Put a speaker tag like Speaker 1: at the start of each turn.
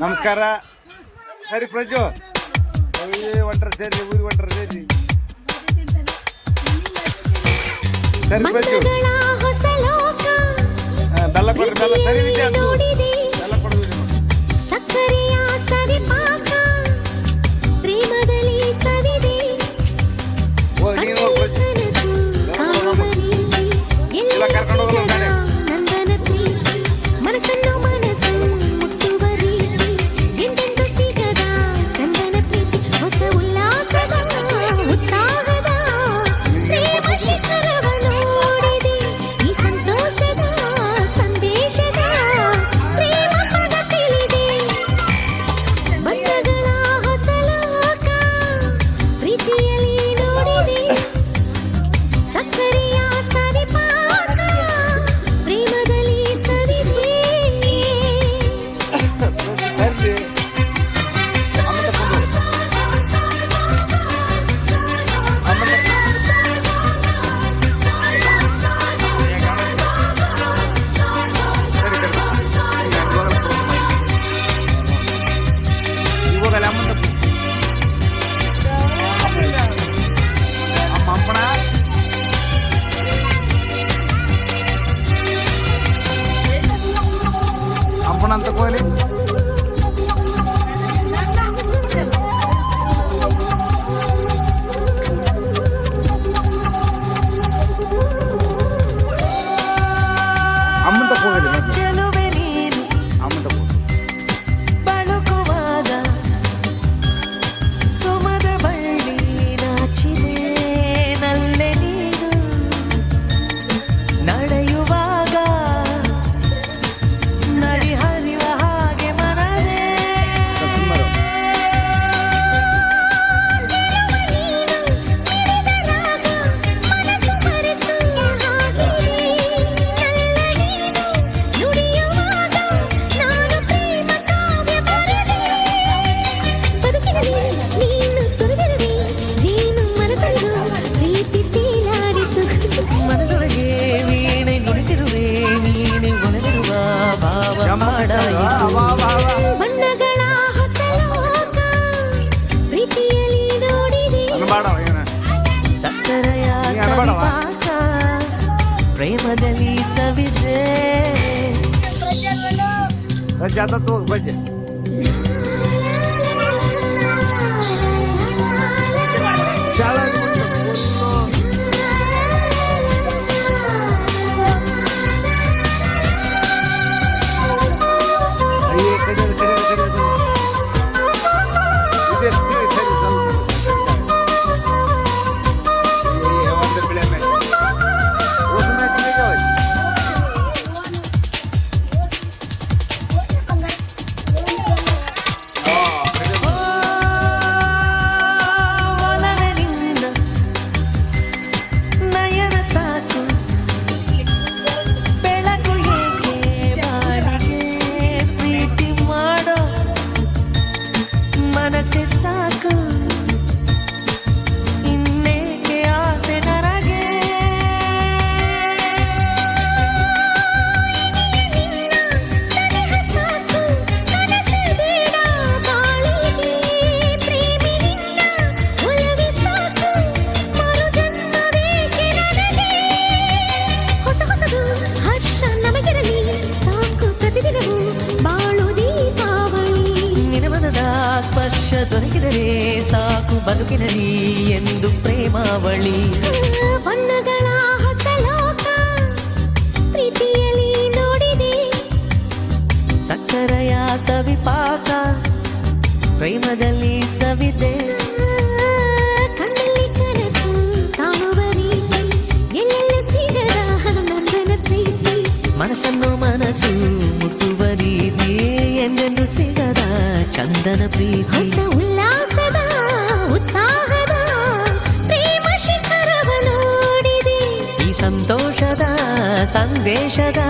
Speaker 1: ನಮಸ್ಕಾರ. ಸರಿ ಪ್ರಜು, ಒಂಟರ ಸೇರಿ ಊರಿ ಒಂಟರ ಸೇರಿ. ಸರಿ ಪ್ರಜು, ಬೆಲ್ಲ ಕೊಡ್ರಿ, ಬೆಲ್ಲ ಸರಿ ವಿದ್ಯಾ ಬೆಲ್ಲ ಕೊಡ್ರಿ. ಓ ನೀನು ಹೋಗಿ ಪ್ರಜು, ಇಲ್ಲ ಕರ್ಕೊಂಡು ಹೋಗಲ್ಲ ಗಾಡಿ. ಅಂತ ಕೋಲಿ ಅಮ್ಮಂತ ಹೋಗಲಿ ಅಮ್ಮಂತ ಹೋಗಿ
Speaker 2: ಬಳುಕುವಾಗ ಸುಮದ ಬಳ್ಳಿ ನಾಚಿದೆ ನಲ್ಲೆ ನೀನು ನಡೆಯುವಾಗ ನಡಿ ಹರಿವ ಹಾಗೆ ಮನದೇ ಬಣ್ಣಗಳ ಹೊಸ ಲೋಕ ಪ್ರೀತಿಯಲ್ಲಿ ನೋಡಿದೆ ಸಕ್ಕರೆಯ ಸವಿಪಾಕ ಪ್ರೇಮದಲ್ಲಿ ಸವಿದೆ
Speaker 1: ಜಾತ ತೋ ಬಜ್ಜೆ
Speaker 2: ದೊರಕಿದರೆ ಸಾಕು ಬದುಕಿನಲ್ಲಿ ಎಂದು ಪ್ರೇಮಾವಳಿ ಬಣ್ಣಗಳ ಹೊಸ ಲೋಕ ಪ್ರೀತಿಯಲ್ಲಿ ನೋಡಿದೆ ಸಕ್ಕರೆಯ ಸವಿಪಾಕ ಪ್ರೇಮದಲ್ಲಿ ಸವಿದೆ ಕಣ್ಣಲ್ಲಿ ಕನಸು ಕಾಣುವ ರೀತಿ ಎಲ್ಲೆಲ್ಲ ಸಿಗದ ನಂದನ ಪ್ರೀತಿ ಮನಸ್ಸನ್ನು ಮನಸ್ಸು ಮುಟ್ಟುವ ರೀತಿ ಎಂದೆಂದು ಸಿಗದ ಚಂದನ ಪ್ರೀತಿ ಹೊಸ ಉಲ್ಲಾಸದ ಉತ್ಸಾಹದ ಪ್ರೇಮ ಶಿಖರವ ನೋಡಿದೆ ಈ ಸಂತೋಷದ ಸಂದೇಶದ